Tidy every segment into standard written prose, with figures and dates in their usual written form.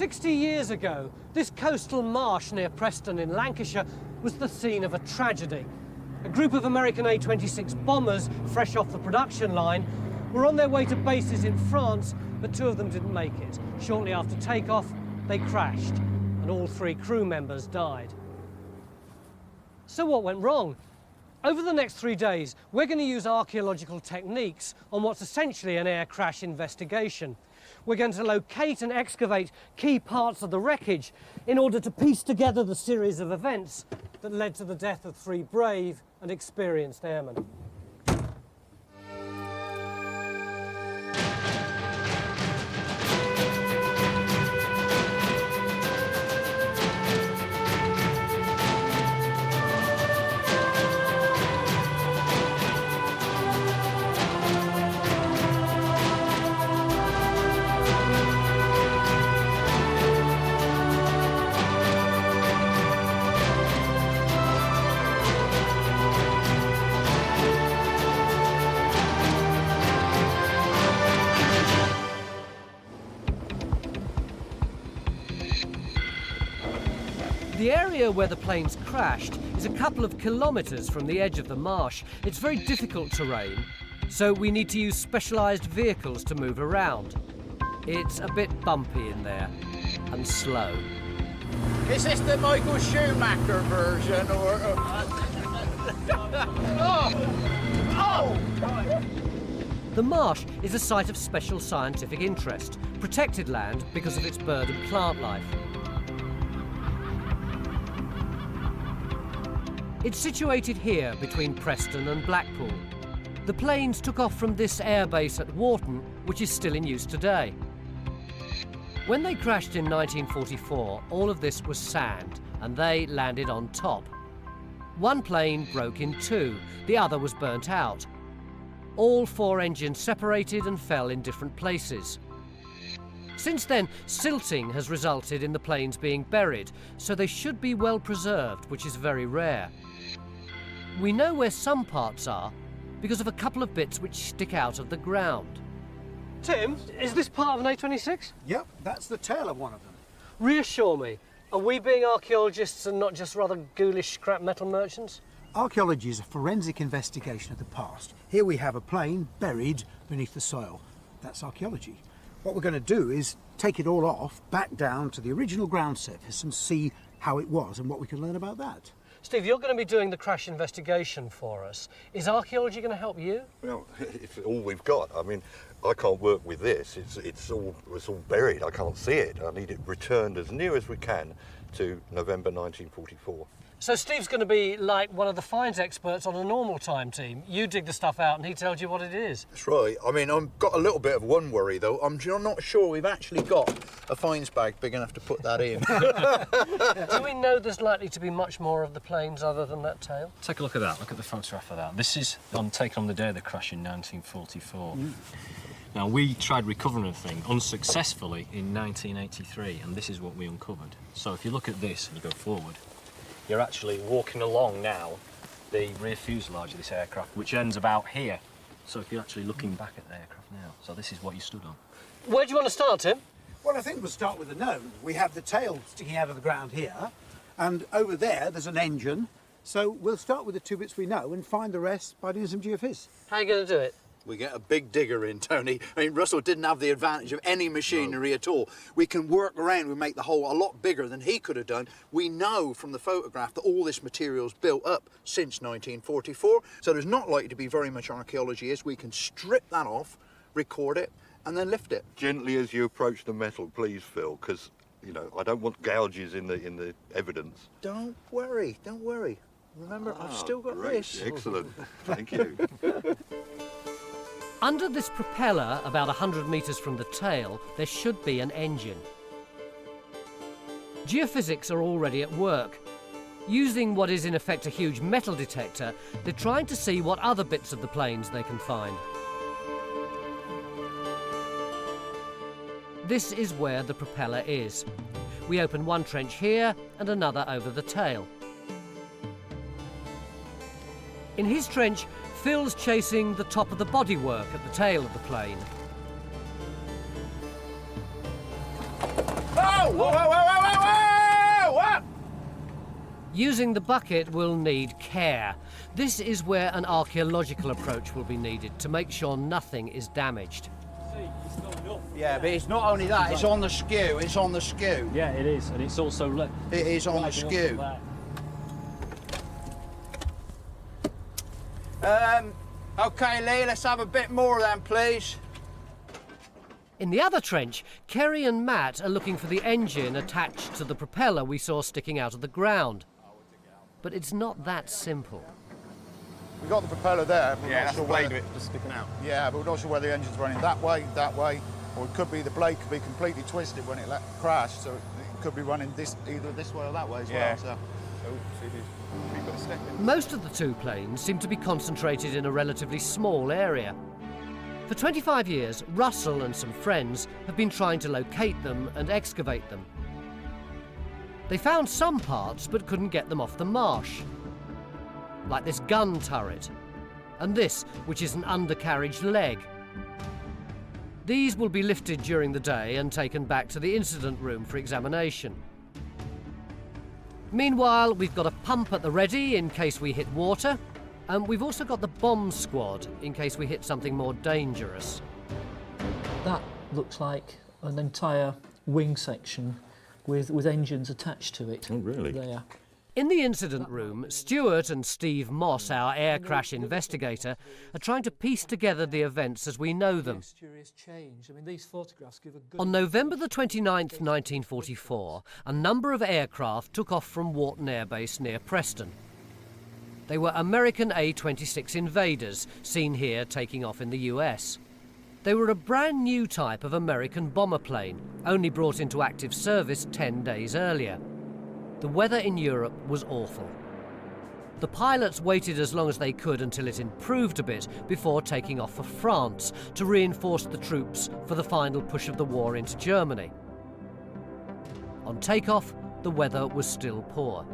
60 years ago, this coastal marsh near Preston in Lancashire was the scene of a tragedy. A group of American A-26 bombers, fresh off the production line, were on their way to bases in France, but two of them didn't make it. Shortly after takeoff, they crashed, and all three crew members died. So what went wrong? Over the next 3 days, we're going to use archaeological techniques on what's essentially an air crash investigation. We're going to locate and excavate key parts of the wreckage in order to piece together the series of events that led to the death of 3 brave and experienced airmen. The area where the planes crashed is a couple of kilometres from the edge of the marsh. It's very difficult terrain, so we need to use specialised vehicles to move around. It's a bit bumpy in there, and slow. Is this the Michael Schumacher version, or...? The marsh is a site of special scientific interest, protected land because of its bird and plant life. It's situated here between Preston and Blackpool. The planes took off from this airbase at Warton, which is still in use today. When they crashed in 1944, all of this was sand, and they landed on top. One plane broke in 2, the other was burnt out. All 4 engines separated and fell in different places. Since then, silting has resulted in the planes being buried, so they should be well preserved, which is very rare. We know where some parts are because of a couple of bits which stick out of the ground. Tim, is this part of an A-26? Yep, that's the tail of one of them. Reassure me, are we being archaeologists and not just rather ghoulish scrap metal merchants? Archaeology is a forensic investigation of the past. Here we have a plane buried beneath the soil. That's archaeology. What we're going to do is take it all off, back down to the original ground surface and see how it was and what we can learn about that. Steve, you're going to be doing the crash investigation for us. Is archaeology going to help you? Well, it's all we've got. I mean, I can't work with this. It's all buried. I can't see it. I need it returned as near as we can to November 1944. So Steve's going to be like one of the finds experts on a normal time team. You dig the stuff out and he tells you what it is. That's right. I mean, I've got a little bit of one worry, though. I'm not sure we've actually got a finds bag big enough to put that in. Do we know there's likely to be much more of the planes other than that tail? Take a look at that. Look at the photograph of that. This is taken on the day of the crash in 1944. Now, we tried recovering the thing unsuccessfully in 1983, and this is what we uncovered. So if you look at this and you go forward, you're actually walking along now the rear fuselage of this aircraft, which ends about here. So if you're actually looking back at the aircraft now, so this is what you stood on. Where do you want to start, Tim? Well, I think we'll start with the known. We have the tail sticking out of the ground here, and over there's an engine. So we'll start with the 2 bits we know and find the rest by doing some geophys. How are you going to do it? We get a big digger in, Tony. I mean, Russell didn't have the advantage of any machinery at all. We can work around, we make the hole a lot bigger than he could have done. We know from the photograph that all this material's built up since 1944, so there's not likely to be very much archaeology as we can strip that off, record it, and then lift it. Gently as you approach the metal, please, Phil, because, you know, I don't want gouges in the evidence. Don't worry, don't worry. Remember, I've still got great. this. Excellent. Thank you. Under this propeller, about 100 metres from the tail, there should be an engine. Geophysics are already at work. Using what is in effect a huge metal detector, they're trying to see what other bits of the planes they can find. This is where the propeller is. We open one trench here and another over the tail. In his trench, Phil's chasing the top of the bodywork at the tail of the plane. Oh! Whoa, whoa, whoa, whoa, whoa, whoa, whoa! What? Using the bucket will need care. This is where an archaeological approach will be needed to make sure nothing is damaged. Yeah, but it's not only that, it's on the skew, it's on the skew. Yeah, it is, and it's also... It is on the skew. OK, Lee, let's have a bit more then, please. In the other trench, Kerry and Matt are looking for the engine attached to the propeller we saw sticking out of the ground. But it's not that simple. We've got the propeller there, but Yeah, we're not that's sure the blade whether... of it just sticking out. Yeah, but we're not sure whether the engine's running that way, or it could be the blade could be completely twisted when it crashed, so it could be running either this way or that way as well. So. Oh, see if you've got a step in. Most of the two planes seem to be concentrated in a relatively small area. For 25 years, Russell and some friends have been trying to locate them and excavate them. They found some parts but couldn't get them off the marsh, like this gun turret, and this, which is an undercarriage leg. These will be lifted during the day and taken back to the incident room for examination. Meanwhile, we've got a pump at the ready in case we hit water, and we've also got the bomb squad in case we hit something more dangerous. That looks like an entire wing section with engines attached to it. Oh, really? There. In the incident room, Stuart and Steve Moss, our air crash investigator, are trying to piece together the events as we know them. These photographs give a good... On November the 29th, 1944, a number of aircraft took off from Warton Air Base near Preston. They were American A-26 Invaders, seen here taking off in the US. They were a brand new type of American bomber plane, only brought into active service 10 days earlier. The weather in Europe was awful. The pilots waited as long as they could until it improved a bit before taking off for France to reinforce the troops for the final push of the war into Germany. On takeoff, the weather was still poor.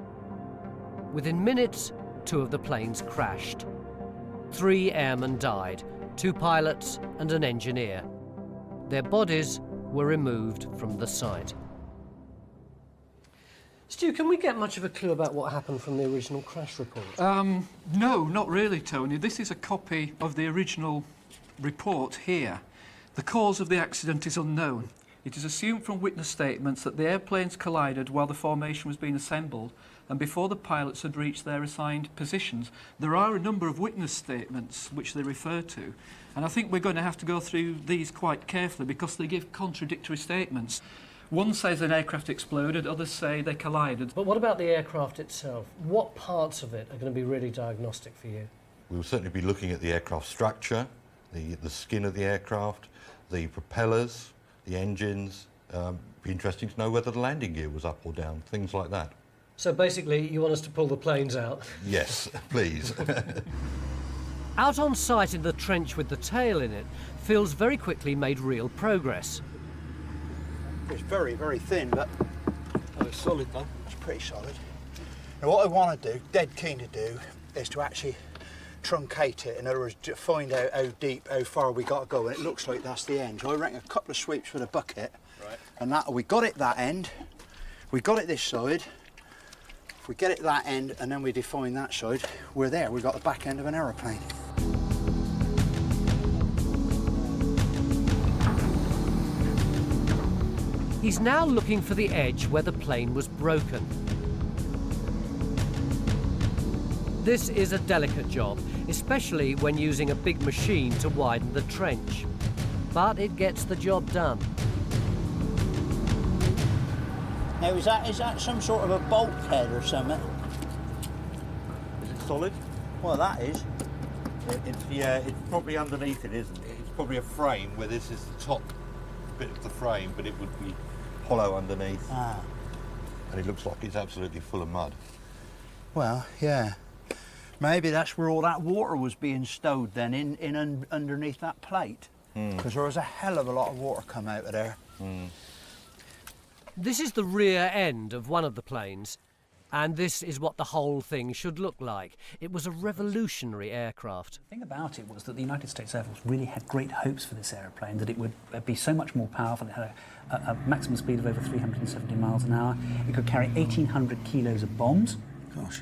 Within minutes, 2 of the planes crashed. 3 airmen died, 2 pilots and an engineer. Their bodies were removed from the site. Stu, can we get much of a clue about what happened from the original crash report? No, not really, Tony. This is a copy of the original report here. The cause of the accident is unknown. It is assumed from witness statements that the airplanes collided while the formation was being assembled and before the pilots had reached their assigned positions. There are a number of witness statements which they refer to, and I think we're going to have to go through these quite carefully because they give contradictory statements. One says an aircraft exploded, others say they collided. But what about the aircraft itself? What parts of it are going to be really diagnostic for you? We will certainly be looking at the aircraft structure, the skin of the aircraft, the propellers, the engines. Be interesting to know whether the landing gear was up or down, things like that. So basically, you want us to pull the planes out? Yes, please. Out on site in the trench with the tail in it, Phil's very quickly made real progress. It's very, very thin, but it's solid though. it's pretty solid. Now what I want to do, dead keen to do, is to actually truncate it. In other words, find out how deep, how far we got to go, and it looks like that's the end. So I reckon a couple of sweeps with a bucket, Right. and that we got it that end, we got it this side. If we get it that end, and then we define that side, we're there. We've got the back end of an aeroplane. He's now looking for the edge where the plane was broken. This is a delicate job, especially when using a big machine to widen the trench. But it gets the job done. Now, is that some sort of a bulkhead or something? Is it solid? Well, that is. Yeah, it's probably underneath it, isn't it? It's probably a frame where this is the top bit of the frame, but it would be hollow underneath. Ah. And it looks like it's absolutely full of mud. Well, yeah. Maybe that's where all that water was being stowed then, in underneath that plate. Because there was a hell of a lot of water come out of there. This is the rear end of one of the planes. And this is what the whole thing should look like. It was a revolutionary aircraft. The thing about it was that the United States Air Force really had great hopes for this aeroplane, that it would be so much more powerful. It had a maximum speed of over 370 miles an hour. It could carry 1,800 kilos of bombs,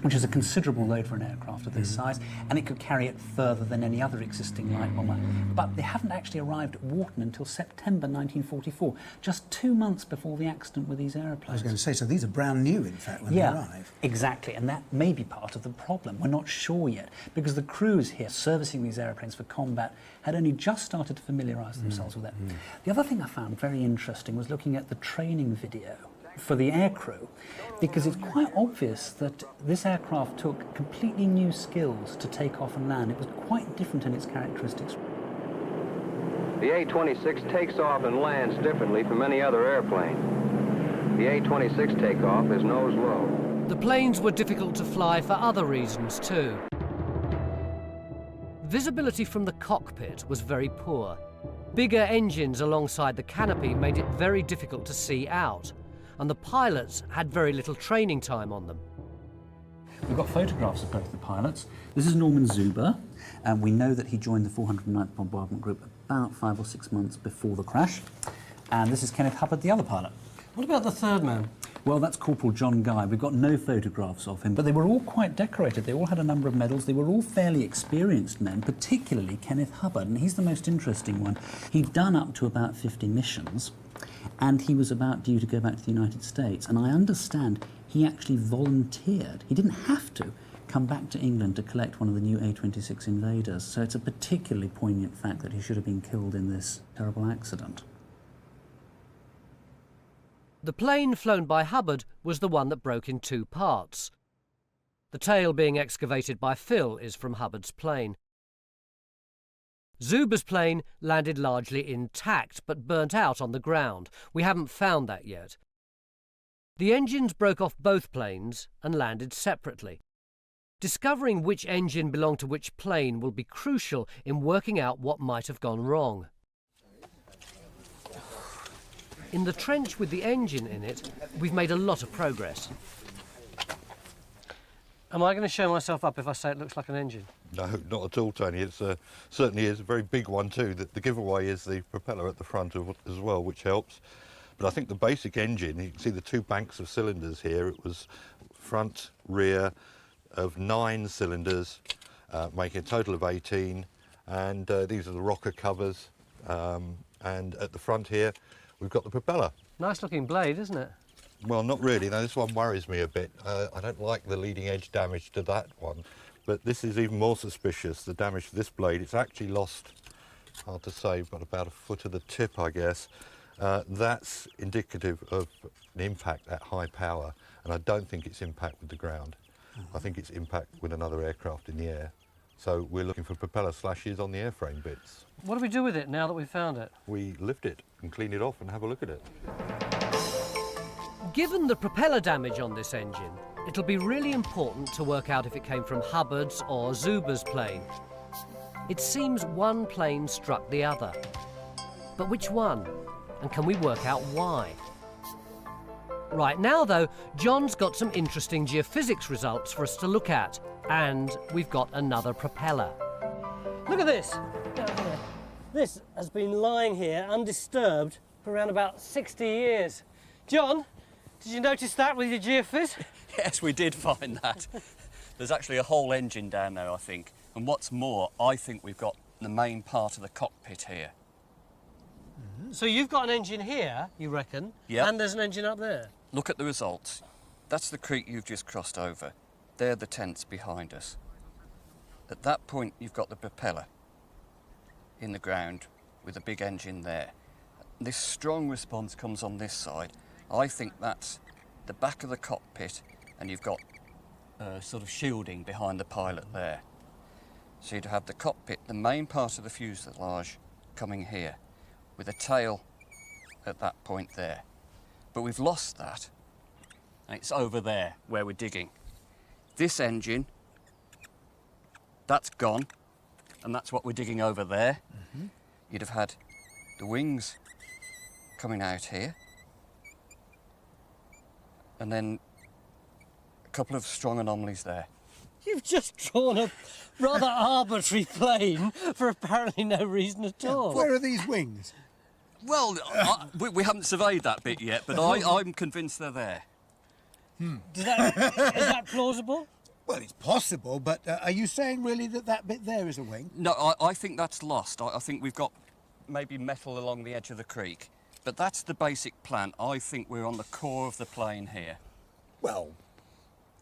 which is a considerable load for an aircraft of this size, and it could carry it further than any other existing light bomber. But they haven't actually arrived at Warton until September 1944, just 2 months before the accident with these aeroplanes. I was going to say, so these are brand new, in fact, when they arrive. Exactly, and that may be part of the problem. We're not sure yet, because the crews here servicing these aeroplanes for combat had only just started to familiarise themselves with it. The other thing I found very interesting was looking at the training video for the aircrew, because it's quite obvious that this aircraft took completely new skills to take off and land. It was quite different in its characteristics. The A-26 takes off and lands differently from any other airplane. The A-26 takeoff is nose low. The planes were difficult to fly for other reasons too. Visibility from the cockpit was very poor. Bigger engines alongside the canopy made it very difficult to see out, and the pilots had very little training time on them. We've got photographs of both the pilots. This is Norman Zuber, and we know that he joined the 409th Bombardment Group about 5 or 6 months before the crash. And this is Kenneth Hubbard, the other pilot. What about the third man? Well, that's Corporal John Guy. We've got no photographs of him, but they were all quite decorated. They all had a number of medals. They were all fairly experienced men, particularly Kenneth Hubbard, and he's the most interesting one. He'd done up to about 50 missions, and he was about due to go back to the United States. And I understand he actually volunteered. He didn't have to come back to England to collect one of the new A-26 Invaders. So it's a particularly poignant fact that he should have been killed in this terrible accident. The plane flown by Hubbard was the one that broke in 2 parts. The tail being excavated by Phil is from Hubbard's plane. Zuber's plane landed largely intact, but burnt out on the ground. We haven't found that yet. The engines broke off both planes and landed separately. Discovering which engine belonged to which plane will be crucial in working out what might have gone wrong. In the trench with the engine in it, we've made a lot of progress. Am I going to show myself up if I say it looks like an engine? No, not at all, Tony. It's certainly is a very big one too. The giveaway is the propeller at the front as well, which helps. But I think the basic engine, you can see the 2 banks of cylinders here. It was front, rear of 9 cylinders, making a total of 18. And these are the rocker covers. And at the front here, we've got the propeller. Nice looking blade, isn't it? Well, not really. Now, this one worries me a bit. I don't like the leading edge damage to that one. But this is even more suspicious, the damage to this blade. It's actually lost, hard to say, but about a foot of the tip, I guess. That's indicative of an impact at high power, and I don't think it's impact with the ground. I think it's impact with another aircraft in the air. So we're looking for propeller slashes on the airframe bits. What do we do with it now that we've found it? We lift it and clean it off and have a look at it. Given the propeller damage on this engine, it'll be really important to work out if it came from Hubbard's or Zuber's plane. It seems one plane struck the other. But which one? And can we work out why? Right now, though, John's got some interesting geophysics results for us to look at. And we've got another propeller. Look at this. This has been lying here undisturbed for around about 60 years. John, did you notice that with your geophys? Yes, we did find that. There's actually a whole engine down there, I think. And what's more, I think we've got the main part of the cockpit here. So you've got an engine here, you reckon? Yeah. And there's an engine up there? Look at the results. That's the creek you've just crossed over. They're the tents behind us. At that point, you've got the propeller in the ground with a big engine there. This strong response comes on this side. I think that's the back of the cockpit, and you've got sort of shielding behind the pilot there. So you'd have the cockpit, the main part of the fuselage, coming here, with a tail at that point there. But we've lost that, and it's over there where we're digging. This engine, that's gone, and that's what we're digging over there. You'd have had the wings coming out here, and then couple of strong anomalies there. You've just drawn a rather arbitrary plane for apparently no reason at all. Where are these wings? Well, we haven't surveyed that bit yet, but I'm convinced they're there. Is that plausible? Well, it's possible, but are you saying really that that bit there is a wing? No, I think that's lost. I think we've got maybe metal along the edge of the creek. But that's the basic plan. I think we're on the core of the plane here. Well,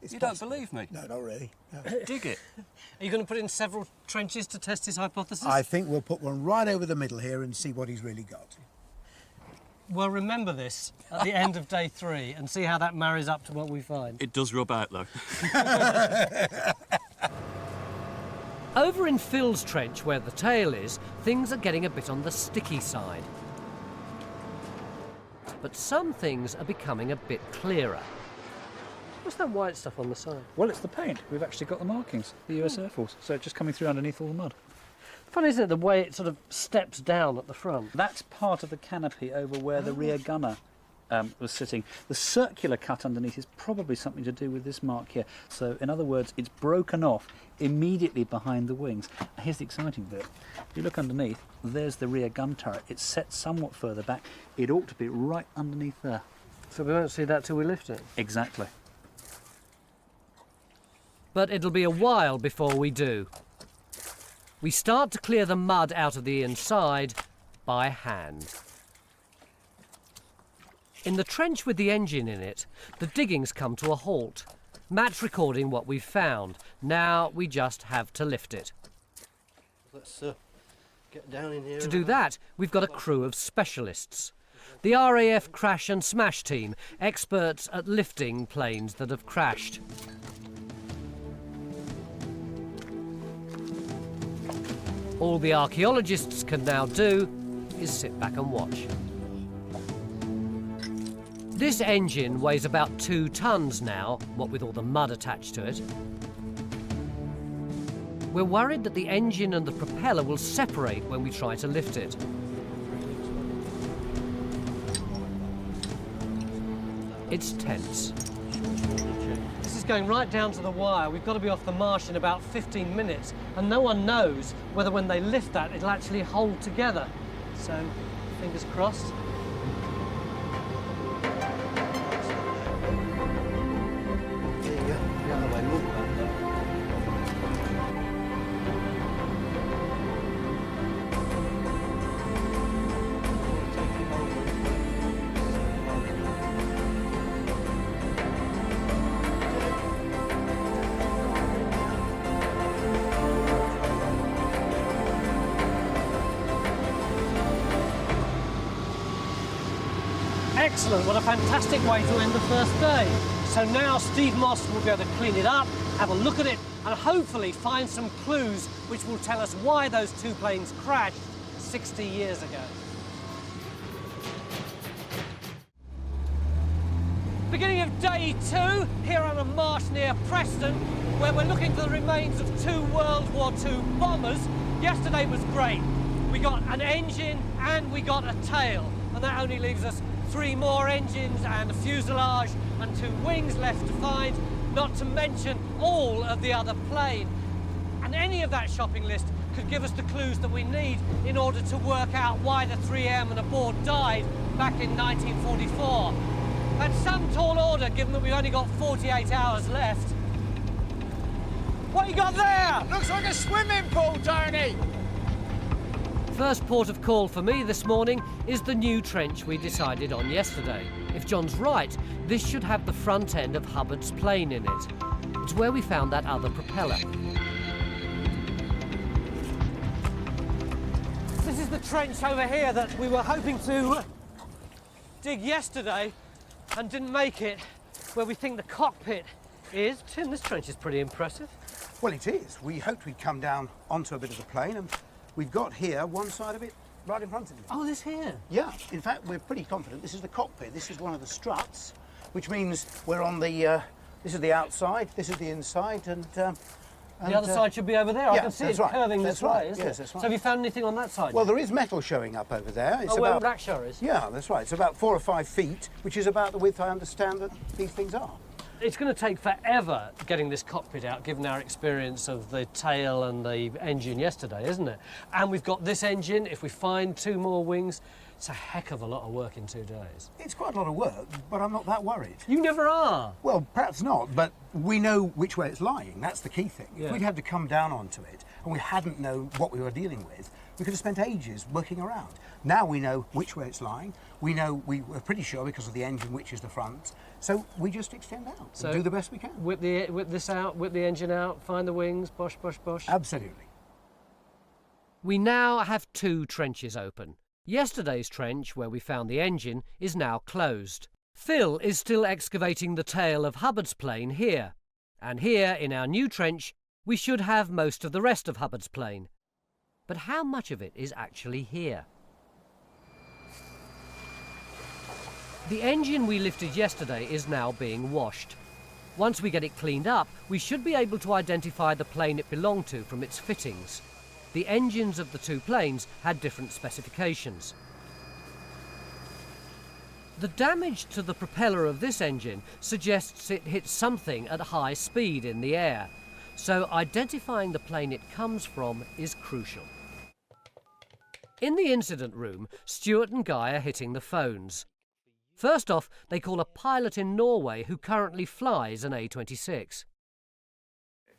you don't believe me? No, not really. No. Dig it. Are you going to put in several trenches to test his hypothesis? I think we'll put one right over the middle here and see what he's really got. Well, remember this at the end of day 3 and see how that marries up to what we find. It does rub out, though. Over in Phil's trench, where the tail is, things are getting a bit on the sticky side. But some things are becoming a bit clearer. What's that white stuff on the side? Well, it's the paint. We've actually got the markings, the US Air Force, so it's just coming through underneath all the mud. Funny, isn't it, the way it sort of steps down at the front? That's part of the canopy over where the rear gunner was sitting. The circular cut underneath is probably something to do with this mark here. So, in other words, it's broken off immediately behind the wings. Here's the exciting bit. If you look underneath, there's the rear gun turret. It's set somewhat further back. It ought to be right underneath there. So we won't see that till we lift it? Exactly. But it'll be a while before we do. We start to clear the mud out of the inside by hand. In the trench with the engine in it, the diggings come to a halt. Matt's recording what we've found. Now we just have to lift it. Let's get down in here. To do that, we've got a crew of specialists. The RAF Crash and Smash team, experts at lifting planes that have crashed. All the archaeologists can now do is sit back and watch. This engine weighs about 2 tons now, what with all the mud attached to it. We're worried that the engine and the propeller will separate when we try to lift it. It's tense. This is going right down to the wire. We've got to be off the marsh in about 15 minutes, and no one knows whether when they lift that it'll actually hold together. So, fingers crossed. There you go. The other way, look back there. Excellent, what a fantastic way to end the first day. So now Steve Moss will be able to clean it up, have a look at it, and hopefully find some clues which will tell us why those 2 planes crashed 60 years ago. Beginning of day 2, here on a marsh near Preston, where we're looking for the remains of 2 World War II bombers. Yesterday was great. We got an engine and we got a tail, and that only leaves us 3 more engines and a fuselage and 2 wings left to find, not to mention all of the other plane. And any of that shopping list could give us the clues that we need in order to work out why the 3 airmen aboard died back in 1944. That's some tall order, given that we've only got 48 hours left. What you got there? Looks like a swimming pool, Tony! First port of call for me this morning is the new trench we decided on yesterday. If John's right, this should have the front end of Hubbard's plane in it. It's where we found that other propeller. This is the trench over here that we were hoping to dig yesterday and didn't make it, where we think the cockpit is. Tim, this trench is pretty impressive. Well, it is. We hoped we'd come down onto a bit of the plane, and we've got here one side of it right in front of you. Oh, this here? Yeah. In fact, we're pretty confident this is the cockpit. This is one of the struts, which means we're on the... this is the outside, this is the inside, and the other side should be over there. I can see it's curving this way, isn't it? Yes, that's right. So have you found anything on that side? Well, there is metal showing up over there. It's where about, Lancashire is? Yeah, that's right. It's about 4 or 5 feet, which is about the width I understand that these things are. it's going to take forever getting this cockpit out, given our experience of the tail and the engine yesterday, isn't it? And we've got this engine. If we find 2 more wings, it's a heck of a lot of work in 2 days. It's quite a lot of work, but I'm not that worried. You never are. Well, perhaps not, but we know which way it's lying. That's the key thing. Yeah. If we'd had to come down onto it and we hadn't known what we were dealing with, we could have spent ages working around. Now we know which way it's lying. We know, we're pretty sure because of the engine which is the front. So we just extend out and do the best we can. Whip this out, whip the engine out, find the wings, bosh, bosh, bosh. Absolutely. We now have 2 trenches open. Yesterday's trench, where we found the engine, is now closed. Phil is still excavating the tail of Hubbard's plane here. And here, in our new trench, we should have most of the rest of Hubbard's plane. But how much of it is actually here? The engine we lifted yesterday is now being washed. Once we get it cleaned up, we should be able to identify the plane it belonged to from its fittings. The engines of the 2 planes had different specifications. The damage to the propeller of this engine suggests it hit something at high speed in the air, so identifying the plane it comes from is crucial. In the incident room, Stuart and Guy are hitting the phones. First off, they call a pilot in Norway who currently flies an A-26.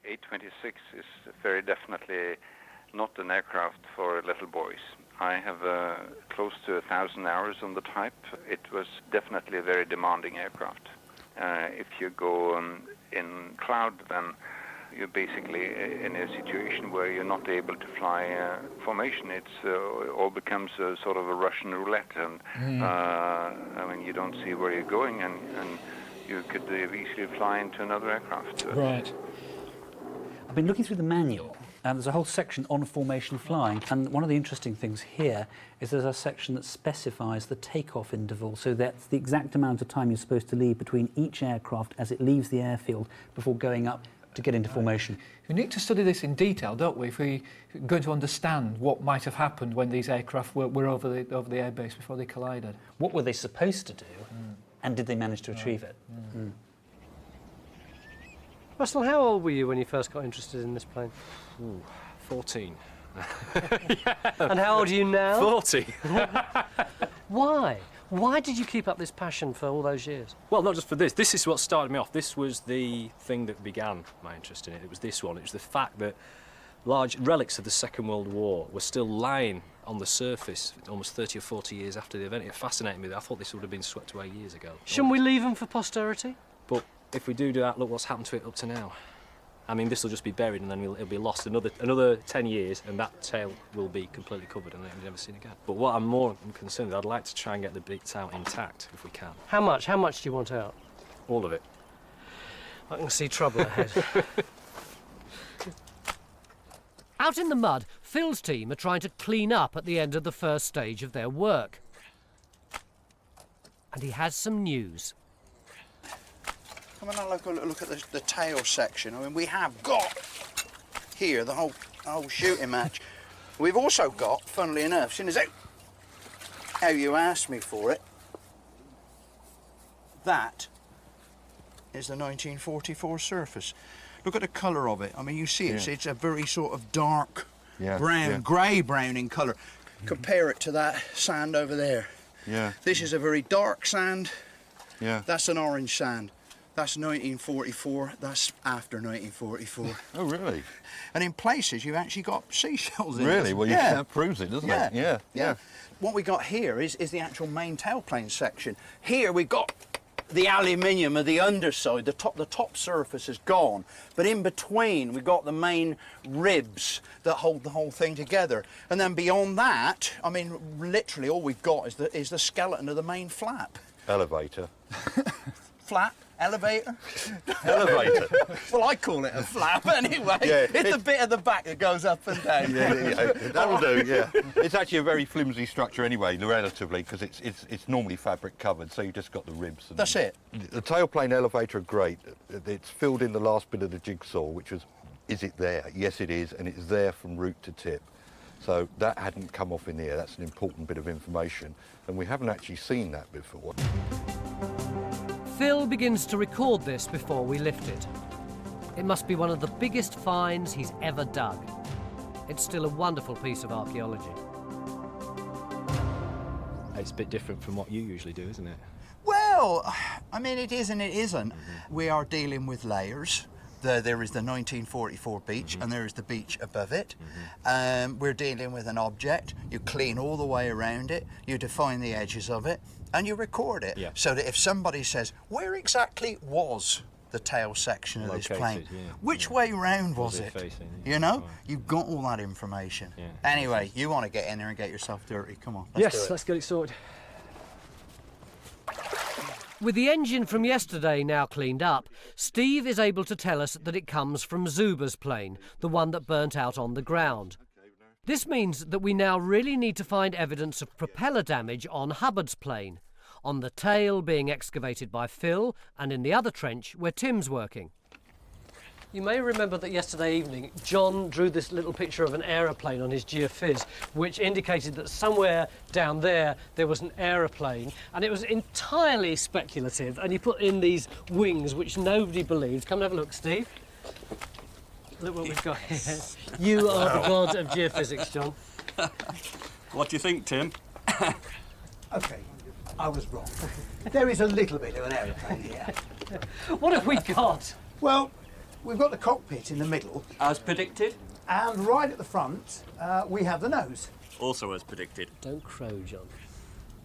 A-26 is very definitely not an aircraft for little boys. I have close to 1,000 hours on the type. It was definitely a very demanding aircraft. If you go in cloud, then you're basically in a situation where you're not able to fly formation. It's all becomes a sort of a Russian roulette, and I mean, you don't see where you're going, and you could easily fly into another aircraft. Right. I've been looking through the manual, and there's a whole section on formation flying, and one of the interesting things here is there's a section that specifies the takeoff interval, so that's the exact amount of time you're supposed to leave between each aircraft as it leaves the airfield before going up to get into formation. We need to study this in detail, don't we, if we're going to understand what might have happened when these aircraft were over the airbase before they collided. What were they supposed to do, and did they manage to achieve it? Russell, how old were you when you first got interested in this plane? Ooh, 14. And how old are you now? 40. Why? Why did you keep up this passion for all those years? Well, not just for this. This is what started me off. This was the thing that began my interest in it. It was this one. It was the fact that large relics of the Second World War were still lying on the surface almost 30 or 40 years after the event. It fascinated me. I thought this would have been swept away years ago. Shouldn't we leave them for posterity? But if we do that, look what's happened to it up to now. I mean, this will just be buried and then it'll be lost another 10 years, and that tail will be completely covered and it'll be never seen again. But what I'm more concerned with, I'd like to try and get the bits out intact if we can. How much? How much do you want out? All of it. I can see trouble ahead. Out in the mud, Phil's team are trying to clean up at the end of the first stage of their work. And he has some news. Come on, look at the tail section. I mean, we have got here the whole shooting match. We've also got, funnily enough, seeing as how you asked me for it, that is the 1944 surface. Look at the colour of it. I mean, you see it's a very sort of dark brown, grey brown in colour. Compare it to that sand over there. Yeah. This is a very dark sand. Yeah. That's an orange sand. That's 1944, that's after 1944. Oh, really? And in places you've actually got seashells in it. Really? Well, that proves it, doesn't it? Yeah. What we got here is the actual main tailplane section. Here we've got the aluminium of the underside, the top surface is gone. But in between we've got the main ribs that hold the whole thing together. And then beyond that, I mean, literally all we've got is the skeleton of the main flap. Elevator. Flap? Elevator? Elevator. Well, I call it a flap anyway. It's the bit at the back that goes up and down. That'll do, yeah. It's actually a very flimsy structure anyway, relatively, because it's normally fabric covered, so you've just got the ribs. And that's it. The tailplane elevator are great. It's filled in the last bit of the jigsaw, which was, is it there? Yes, it is, and it's there from root to tip. So that hadn't come off in here. That's an important bit of information, and we haven't actually seen that before. Phil begins to record this before we lift it. It must be one of the biggest finds he's ever dug. It's still a wonderful piece of archaeology. It's a bit different from what you usually do, isn't it? Well, I mean, it is and it isn't. We are dealing with layers. There is the 1944 beach and there is the beach above it. We're dealing with an object. You clean all the way around it, you define the edges of it, and you record it. Yeah. So that if somebody says, where exactly was the tail section of this plane? Which way round was it? Facing, You know, you've got all that information. Anyway, you want to get in there and get yourself dirty. Come on, let's do it. Let's get it sorted. With the engine from yesterday now cleaned up, Steve is able to tell us that it comes from Zuba's plane, the one that burnt out on the ground. This means that we now really need to find evidence of propeller damage on Hubbard's plane, on the tail being excavated by Phil, and in the other trench where Tim's working. You may remember that yesterday evening, John drew this little picture of an aeroplane on his geophys, which indicated that somewhere down there was an aeroplane, and it was entirely speculative, and he put in these wings, which nobody believed. Come and have a look, Steve. Look what we've got here. You are the god of geophysics, John. What do you think, Tim? OK, I was wrong. There is a little bit of an aeroplane here. What have we got? Well, we've got the cockpit in the middle. As predicted. And right at the front, we have the nose. Also as predicted. Don't crow, John.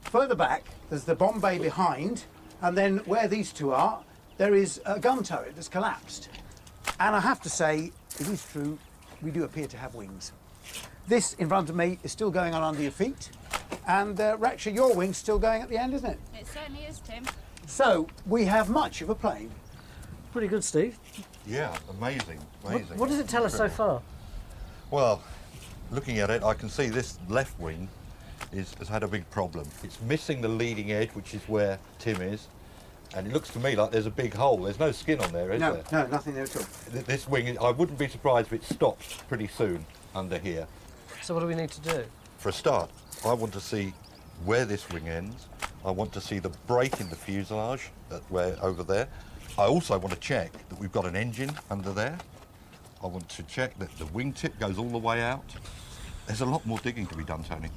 Further back, there's the bomb bay behind, and then where these two are, there is a gun turret that's collapsed. And I have to say, it is true, we do appear to have wings. This in front of me is still going on under your feet, and Raksha, your wing's still going at the end, isn't it? It certainly is, Tim. So, we have much of a plane. Pretty good, Steve. Yeah, amazing. What does it tell us so far? Well, looking at it, I can see this left wing has had a big problem. It's missing the leading edge, which is where Tim is, and it looks to me like there's a big hole. There's no skin on there, is there? No, nothing there at all. This wing, I wouldn't be surprised if it stops pretty soon under here. So what do we need to do? For a start, I want to see where this wing ends. I want to see the break in the fuselage over there. I also want to check that we've got an engine under there. I want to check that the wingtip goes all the way out. There's a lot more digging to be done, Tony.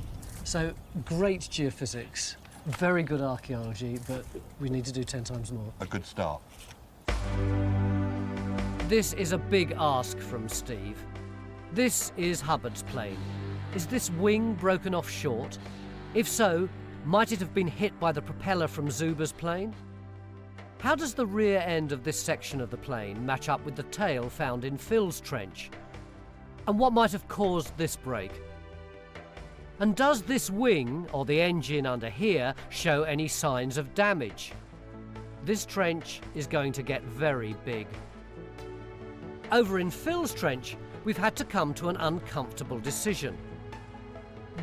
So, great geophysics, very good archaeology, but we need to do 10 times more. A good start. This is a big ask from Steve. This is Hubbard's plane. Is this wing broken off short? If so, might it have been hit by the propeller from Zuba's plane? How does the rear end of this section of the plane match up with the tail found in Phil's trench? And what might have caused this break? And does this wing, or the engine under here, show any signs of damage? This trench is going to get very big. Over in Phil's trench, we've had to come to an uncomfortable decision.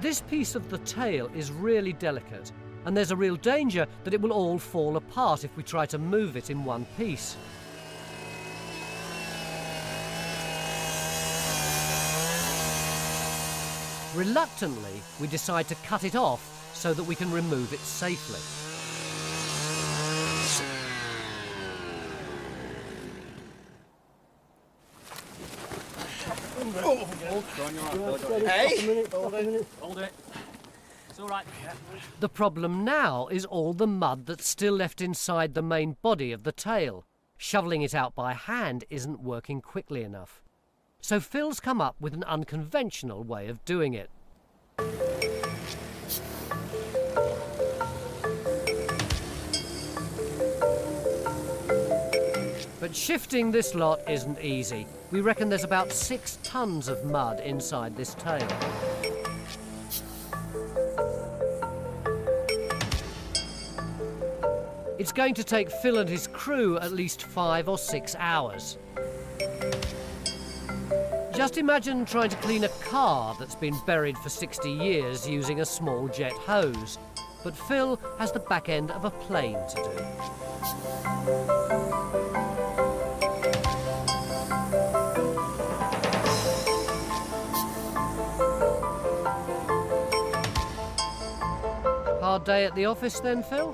This piece of the tail is really delicate, and there's a real danger that it will all fall apart if we try to move it in one piece. Reluctantly, we decide to cut it off so that we can remove it safely. Hey? Hold it. It's all right. The problem now is all the mud that's still left inside the main body of the tail. Shoveling it out by hand isn't working quickly enough. So Phil's come up with an unconventional way of doing it. But shifting this lot isn't easy. We reckon there's about 6 tons of mud inside this tail. It's going to take Phil and his crew at least 5 or 6 hours. Just imagine trying to clean a car that's been buried for 60 years using a small jet hose. But Phil has the back end of a plane to do. Hard day at the office then, Phil?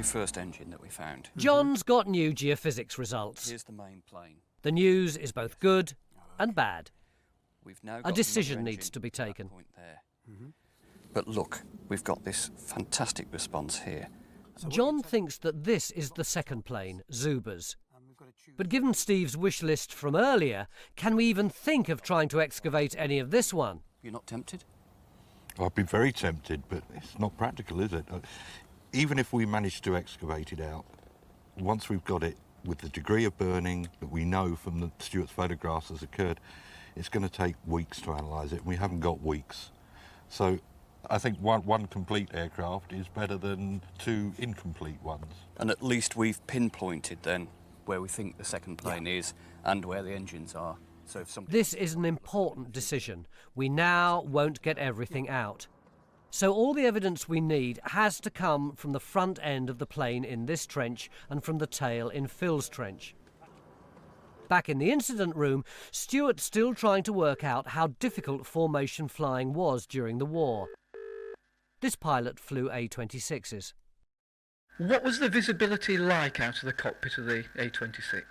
your first engine that we found. John's got new geophysics results. Here's the main plane. The news is both good and bad. We've now A got decision another needs engine to be at that taken. point there. But look, we've got this fantastic response here. John thinks that this is the second plane, Zuba's. But given Steve's wish list from earlier, can we even think of trying to excavate any of this one? You're not tempted? I'd be very tempted, but it's not practical, is it? Even if we manage to excavate it out, once we've got it with the degree of burning that we know from the Stuart's photographs has occurred, it's going to take weeks to analyse it, and we haven't got weeks. So I think one complete aircraft is better than two incomplete ones. And at least we've pinpointed then where we think the second plane is and where the engines are. So if something... This is an important decision. We now won't get everything out. So all the evidence we need has to come from the front end of the plane in this trench and from the tail in Phil's trench. Back in the incident room, Stuart's still trying to work out how difficult formation flying was during the war. This pilot flew A-26s. What was the visibility like out of the cockpit of the A-26?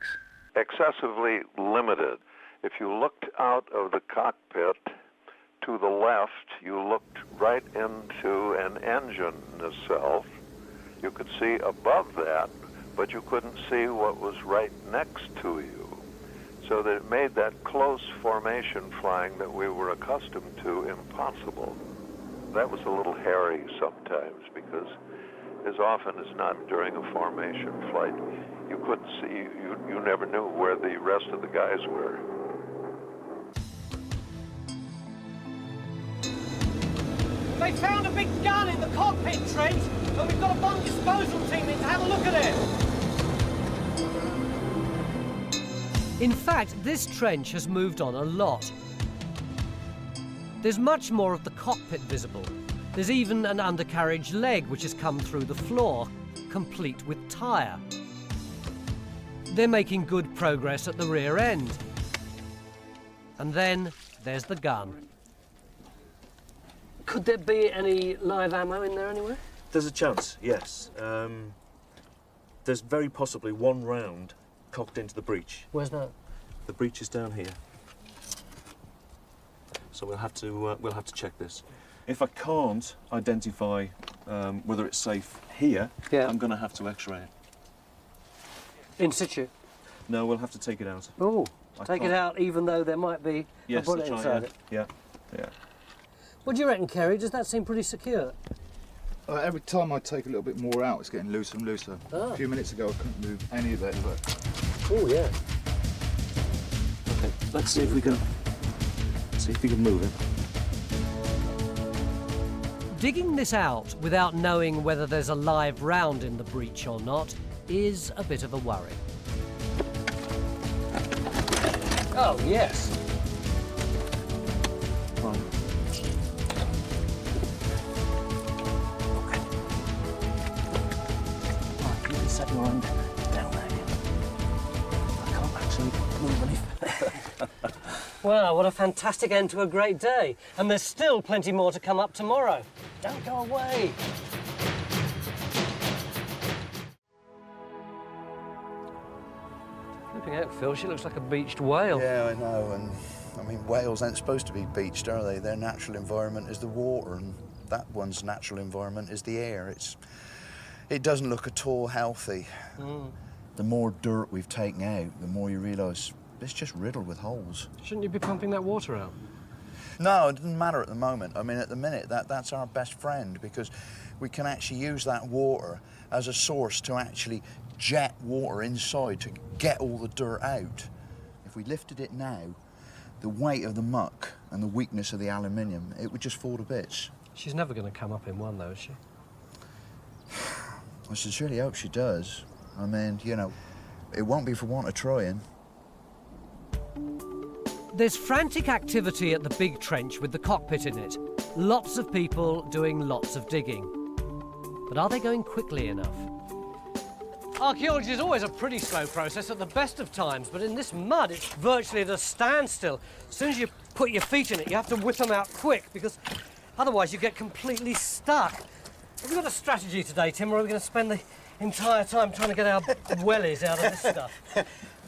Excessively limited. If you looked out of the cockpit to the left, you looked right into an engine itself. You could see above that, but you couldn't see what was right next to you. So that it made that close formation flying that we were accustomed to impossible. That was a little hairy sometimes because as often as not during a formation flight, you couldn't see, you never knew where the rest of the guys were. They found a big gun in the cockpit trench, and we've got a bomb disposal team in to have a look at it. In fact, this trench has moved on a lot. There's much more of the cockpit visible. There's even an undercarriage leg which has come through the floor, complete with tyre. They're making good progress at the rear end. And then there's the gun. Could there be any live ammo in there anywhere? There's a chance, yes. There's very possibly one round cocked into the breech. Where's that? The breech is down here. So we'll have to check this. If I can't identify whether it's safe here, I'm going to have to X-ray it. In situ? No, we'll have to take it out. Oh, take it out even though there might be a bullet that's right, inside it? Yeah, yeah. What do you reckon, Kerry? Does that seem pretty secure? Every time I take a little bit more out, it's getting looser and looser. A few minutes ago, I couldn't move any of it. Oh, yeah. Okay, let's see if we can move it. Digging this out without knowing whether there's a live round in the breech or not is a bit of a worry. Oh, yes. Right. Right, you can set your hand down there again. I can't actually move any further. Well, what a fantastic end to a great day. And there's still plenty more to come up tomorrow. Don't go away. Flipping out, Phil, she looks like a beached whale. Yeah, I know, and I mean, whales aren't supposed to be beached, are they? Their natural environment is the water, and that one's natural environment is the air. It doesn't look at all healthy. The more dirt we've taken out, the more you realise it's just riddled with holes. Shouldn't you be pumping that water out? No, it doesn't matter at the moment. I mean, at the minute, that's our best friend because we can actually use that water as a source to actually jet water inside to get all the dirt out. If we lifted it now, the weight of the muck and the weakness of the aluminium, it would just fall to bits. She's never going to come up in one, though, is she? I sincerely hope she does. I mean, you know, it won't be for want of trying. There's frantic activity at the big trench with the cockpit in it. Lots of people doing lots of digging. But are they going quickly enough? Archaeology is always a pretty slow process at the best of times, but in this mud, it's virtually at a standstill. As soon as you put your feet in it, you have to whip them out quick, because otherwise you get completely stuck. Have we got a strategy today, Tim, or are we going to spend the entire time trying to get our wellies out of this stuff.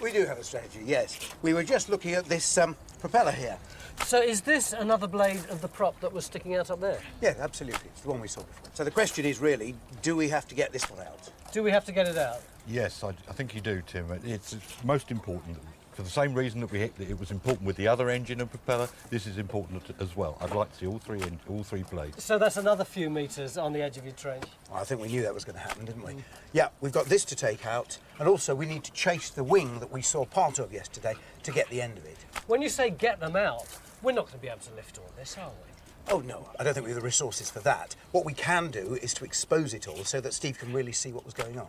We do have a strategy, yes. We were just looking at this propeller here. So is this another blade of the prop that was sticking out up there? Yeah, absolutely. It's the one we saw before. So the question is really, do we have to get this one out? Do we have to get it out? Yes, I think you do, Tim. It's most important. For the same reason that it was important with the other engine and propeller, this is important as well. I'd like to see all three blades. So that's another few metres on the edge of your trench? Well, I think we knew that was going to happen, didn't we? Yeah, we've got this to take out, and also we need to chase the wing that we saw part of yesterday to get the end of it. When you say get them out, we're not going to be able to lift all this, are we? Oh, no, I don't think we have the resources for that. What we can do is to expose it all so that Steve can really see what was going on.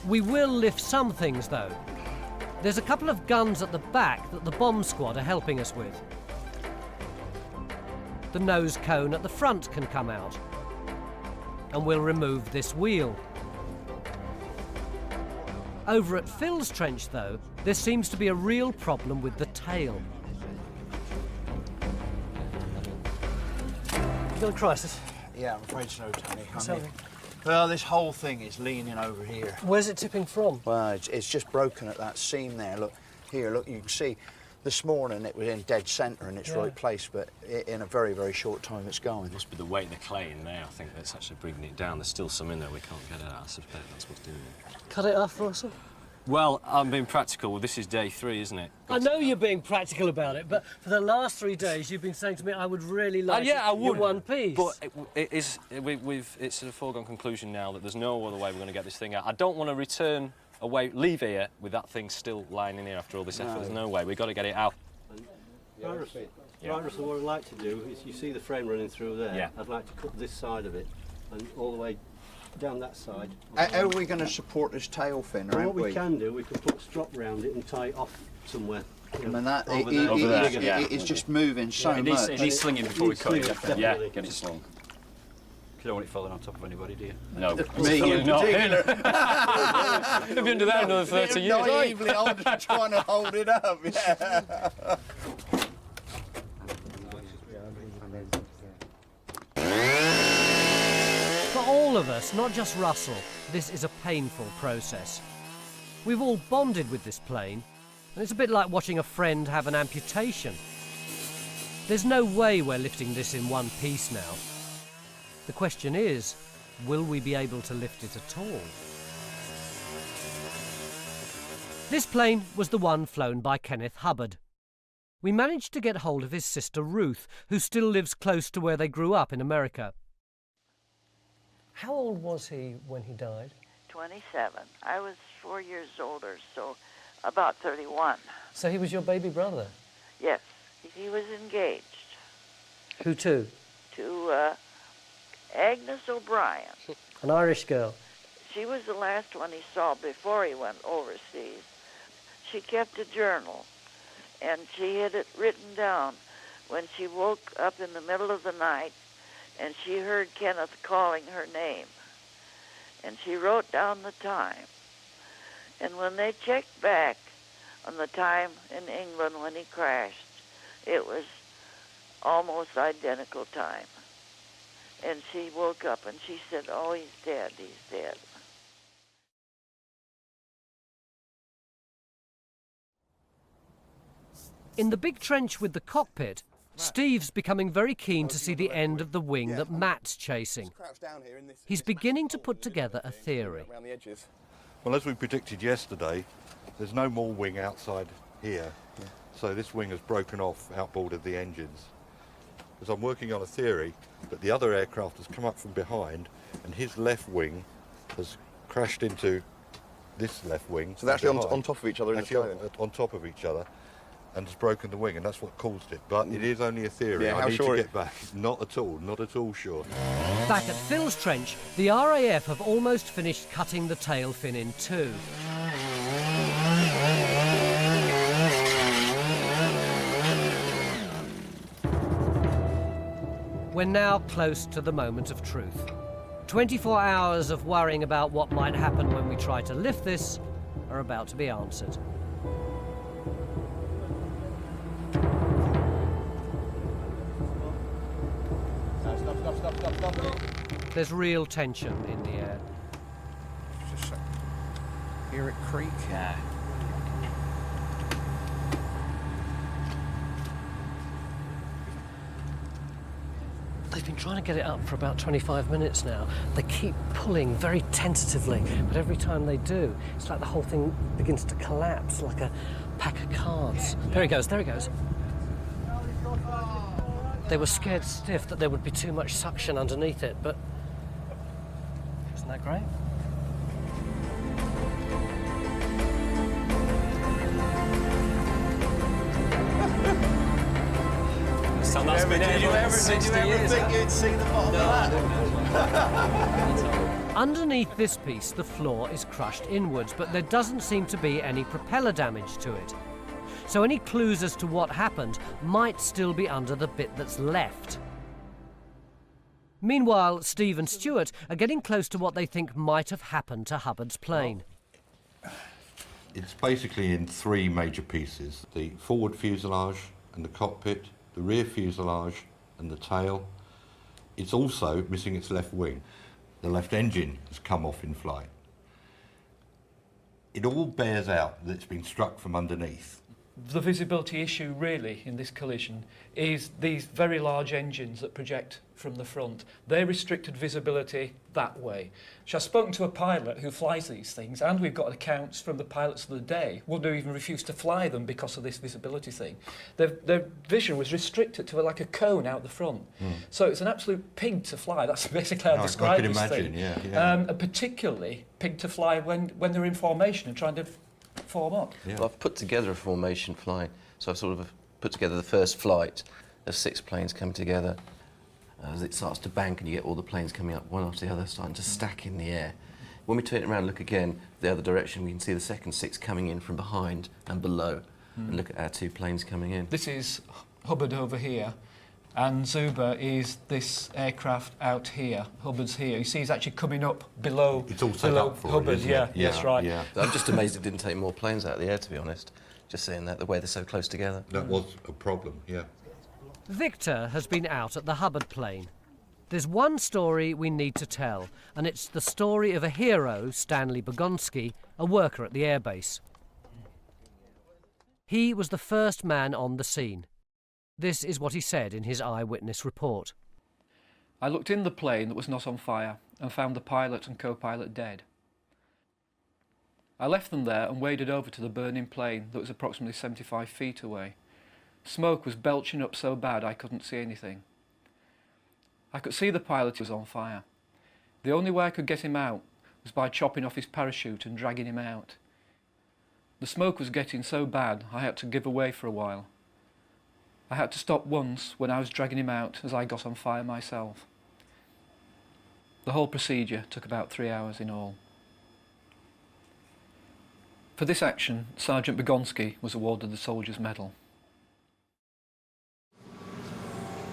We will lift some things, though. There's a couple of guns at the back that the bomb squad are helping us with. The nose cone at the front can come out. And we'll remove this wheel. Over at Phil's trench, though, there seems to be a real problem with the tail. You got a crisis? Yeah, I'm afraid so, Tony. What's happening? Well, this whole thing is leaning over here. Where's it tipping from? Well, it's just broken at that seam there. Look, here, look, you can see this morning it was in dead centre in its right place, but in a very, very short time it's going. It must be the weight of the clay in there, I think, that's actually bringing it down. There's still some in there we can't get out. I suspect that's what's doing it. Cut it off, Russell? Well, I'm being practical. This is day 3, isn't it? I know you're being practical about it, but for the last 3 days you've been saying to me I would really like I would. your one piece. But it's a foregone conclusion now that there's no other way we're going to get this thing out. I don't want to return away, leave here with that thing still lying in here after all this effort. There's no way. We've got to get it out. Russell, what I'd like to do is, you see the frame running through there? Yeah. I'd like to cut this side of it and all the way down that side. How are we going to support this tail fin, Well, what we can do, we can put a strop round it and tie it off somewhere. I mean, that over there. it's just moving so much. It needs slinging before we cut it. Yeah, get it slung. You don't want it falling on top of anybody, do you? No. Me not. We'll be under there another 30 years. Naively, I'm just trying to hold it up. Yeah. For all of us, not just Russell, this is a painful process. We've all bonded with this plane, and it's a bit like watching a friend have an amputation. There's no way we're lifting this in one piece now. The question is, will we be able to lift it at all? This plane was the one flown by Kenneth Hubbard. We managed to get hold of his sister Ruth, who still lives close to where they grew up in America. How old was he when he died? 27. I was 4 years older, so about 31. So he was your baby brother? Yes, he was engaged Who to? to Agnes O'Brien. An Irish girl. She was the last one he saw before he went overseas. She kept a journal, and she had it written down when she woke up in the middle of the night and she heard Kenneth calling her name. And she wrote down the time. And when they checked back on the time in England when he crashed, it was almost identical time. And she woke up and she said, "Oh, he's dead, he's dead." In the big trench with the cockpit, Steve's becoming very keen to see the end of the wing that Matt's chasing. He's beginning to put together a theory. Well, as we predicted yesterday, there's no more wing outside here, so this wing has broken off, outboarded the engines. As I'm working on a theory that the other aircraft has come up from behind and his left wing has crashed into this left wing. So they're actually on top of each other in the sky? On top of each other, and has broken the wing, and that's what caused it. But it is only a theory. Yeah, I need to get back. Not at all sure. Back at Phil's trench, the RAF have almost finished cutting the tail fin in two. We're now close to the moment of truth. 24 hours of worrying about what might happen when we try to lift this are about to be answered. Stop. There's real tension in the air. Just here at Creek? Yeah. They've been trying to get it up for about 25 minutes now. They keep pulling very tentatively, but every time they do, it's like the whole thing begins to collapse like a pack of cards. There he goes, there he goes. They were scared stiff that there would be too much suction underneath it, but isn't that great? So that's been able for 60 years. Think you'd see the bottom of that? Underneath this piece, the floor is crushed inwards, but there doesn't seem to be any propeller damage to it. So any clues as to what happened might still be under the bit that's left. Meanwhile, Steve and Stuart are getting close to what they think might have happened to Hubbard's plane. It's basically in three major pieces: the forward fuselage and the cockpit, the rear fuselage and the tail. It's also missing its left wing. The left engine has come off in flight. It all bears out that it's been struck from underneath. The visibility issue really in this collision is these very large engines that project from the front. They restricted visibility that way. So I've spoken to a pilot who flies these things, and we've got accounts from the pilots of the day who even refused to fly them because of this visibility thing. Their vision was restricted to like a cone out the front. So it's an absolute pig to fly. That's basically how I describe this thing. And particularly pig to fly when they're in formation and trying to form up. Well, I've put together a formation flying, so I've sort of put together the first flight of 6 planes coming together. As it starts to bank and you get all the planes coming up one after the other, starting to stack in the air. When we turn it around and look again the other direction, we can see the second 6 coming in from behind and below, and look at our 2 planes coming in. This is Hubbard over here, and Zuba is this aircraft out here. Hubbard's here. You see he's actually coming up below. It's all set up for Hubbard, it, isn't it? That's right. Yeah. I'm just amazed it didn't take more planes out of the air, to be honest. Just saying that, the way they're so close together. That was a problem, yeah. Victor has been out at the Hubbard plane. There's one story we need to tell, and it's the story of a hero, Stanley Bogonsky, a worker at the airbase. He was the first man on the scene. This is what he said in his eyewitness report. I looked in the plane that was not on fire and found the pilot and co-pilot dead. I left them there and waded over to the burning plane that was approximately 75 feet away. Smoke was belching up so bad I couldn't see anything. I could see the pilot was on fire. The only way I could get him out was by chopping off his parachute and dragging him out. The smoke was getting so bad I had to give away for a while. I had to stop once when I was dragging him out as I got on fire myself. The whole procedure took about 3 hours in all. For this action, Sergeant Bogonsky was awarded the Soldier's Medal.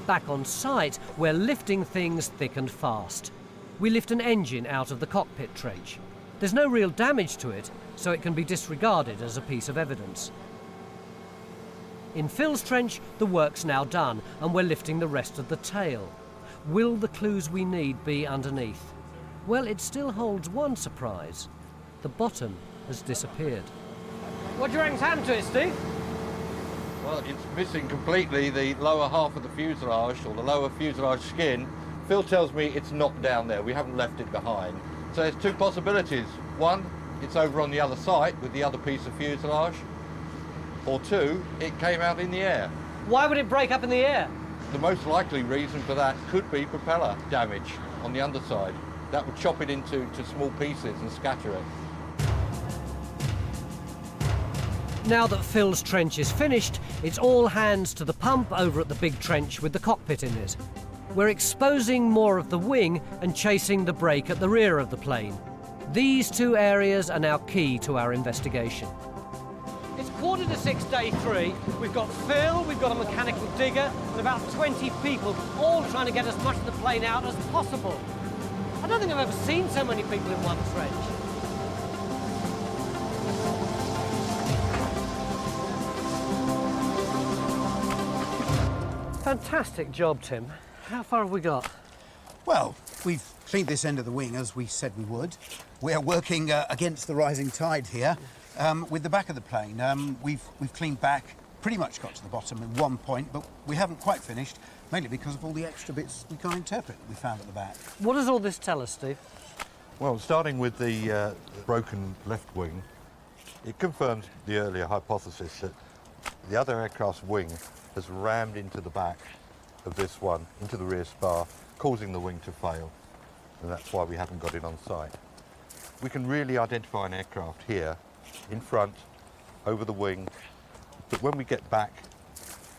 Back on site, we're lifting things thick and fast. We lift an engine out of the cockpit trench. There's no real damage to it, so it can be disregarded as a piece of evidence. In Phil's trench, the work's now done, and we're lifting the rest of the tail. Will the clues we need be underneath? Well, it still holds one surprise. The bottom has disappeared. What do you reckon's happened to it, Steve? Well, it's missing completely the lower half of the fuselage, or the lower fuselage skin. Phil tells me it's knocked down there. We haven't left it behind. So there's 2 possibilities. 1, it's over on the other side with the other piece of fuselage. Or 2, it came out in the air. Why would it break up in the air? The most likely reason for that could be propeller damage on the underside. That would chop it into small pieces and scatter it. Now that Phil's trench is finished, it's all hands to the pump over at the big trench with the cockpit in it. We're exposing more of the wing and chasing the brake at the rear of the plane. These 2 areas are now key to our investigation. It's 6:45, day 3. We've got Phil, we've got a mechanical digger, and about 20 people, all trying to get as much of the plane out as possible. I don't think I've ever seen so many people in one trench. Fantastic job, Tim. How far have we got? Well, we've cleaned this end of the wing as we said we would. We are working against the rising tide here. With the back of the plane, we've cleaned back, pretty much got to the bottom at one point, but we haven't quite finished, mainly because of all the extra bits we can't interpret that we found at the back. What does all this tell us, Steve? Well, starting with the broken left wing, it confirms the earlier hypothesis that the other aircraft's wing has rammed into the back of this one, into the rear spar, causing the wing to fail. And that's why we haven't got it on site. We can really identify an aircraft here, in front, over the wing, but when we get back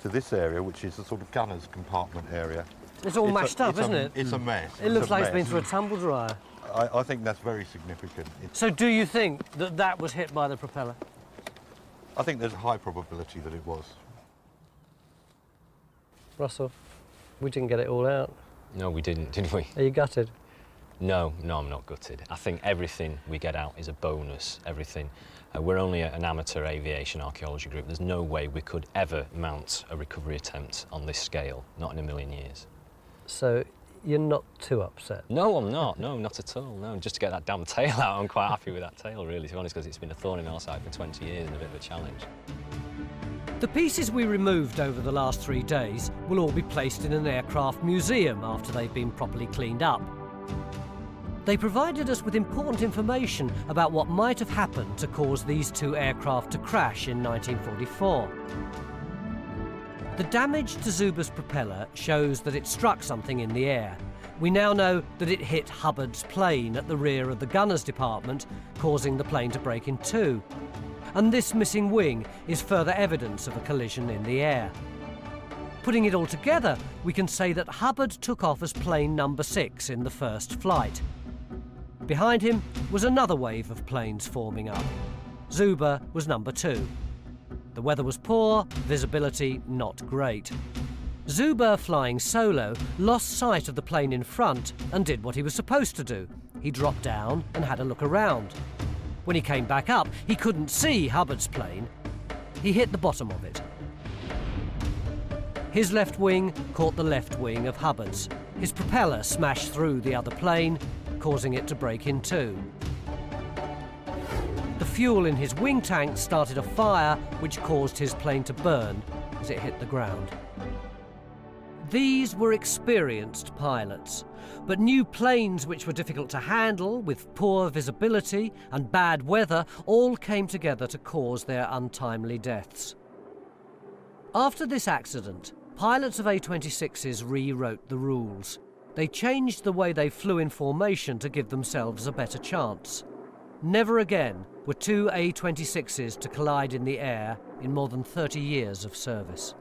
to this area, which is the sort of gunner's compartment area... It's all mashed up, isn't it? It's a mess. It looks like it's been through a tumble dryer. I think that's very significant. So do you think that that was hit by the propeller? I think there's a high probability that it was. Russell, we didn't get it all out. No, we didn't, did we? Are you gutted? No, I'm not gutted. I think everything we get out is a bonus, everything. We're only an amateur aviation archaeology group. There's no way we could ever mount a recovery attempt on this scale, not in a million years. So you're not too upset? No, I'm not. No, not at all. No, just to get that damn tail out, I'm quite happy with that tail, really, to be honest, because it's been a thorn in our side for 20 years and a bit of a challenge. The pieces we removed over the last 3 days will all be placed in an aircraft museum after they've been properly cleaned up. They provided us with important information about what might have happened to cause these two aircraft to crash in 1944. The damage to Zuba's propeller shows that it struck something in the air. We now know that it hit Hubbard's plane at the rear of the gunner's department, causing the plane to break in two. And this missing wing is further evidence of a collision in the air. Putting it all together, we can say that Hubbard took off as plane number 6 in the first flight. Behind him was another wave of planes forming up. Zuba was number 2. The weather was poor, visibility not great. Zuba, flying solo, lost sight of the plane in front and did what he was supposed to do. He dropped down and had a look around. When he came back up, he couldn't see Hubbard's plane. He hit the bottom of it. His left wing caught the left wing of Hubbard's. His propeller smashed through the other plane, causing it to break in two. The fuel in his wing tank started a fire, which caused his plane to burn as it hit the ground. These were experienced pilots, but new planes which were difficult to handle, with poor visibility and bad weather, all came together to cause their untimely deaths. After this accident, pilots of A-26s rewrote the rules. They changed the way they flew in formation to give themselves a better chance. Never again were two A-26s to collide in the air in more than 30 years of service.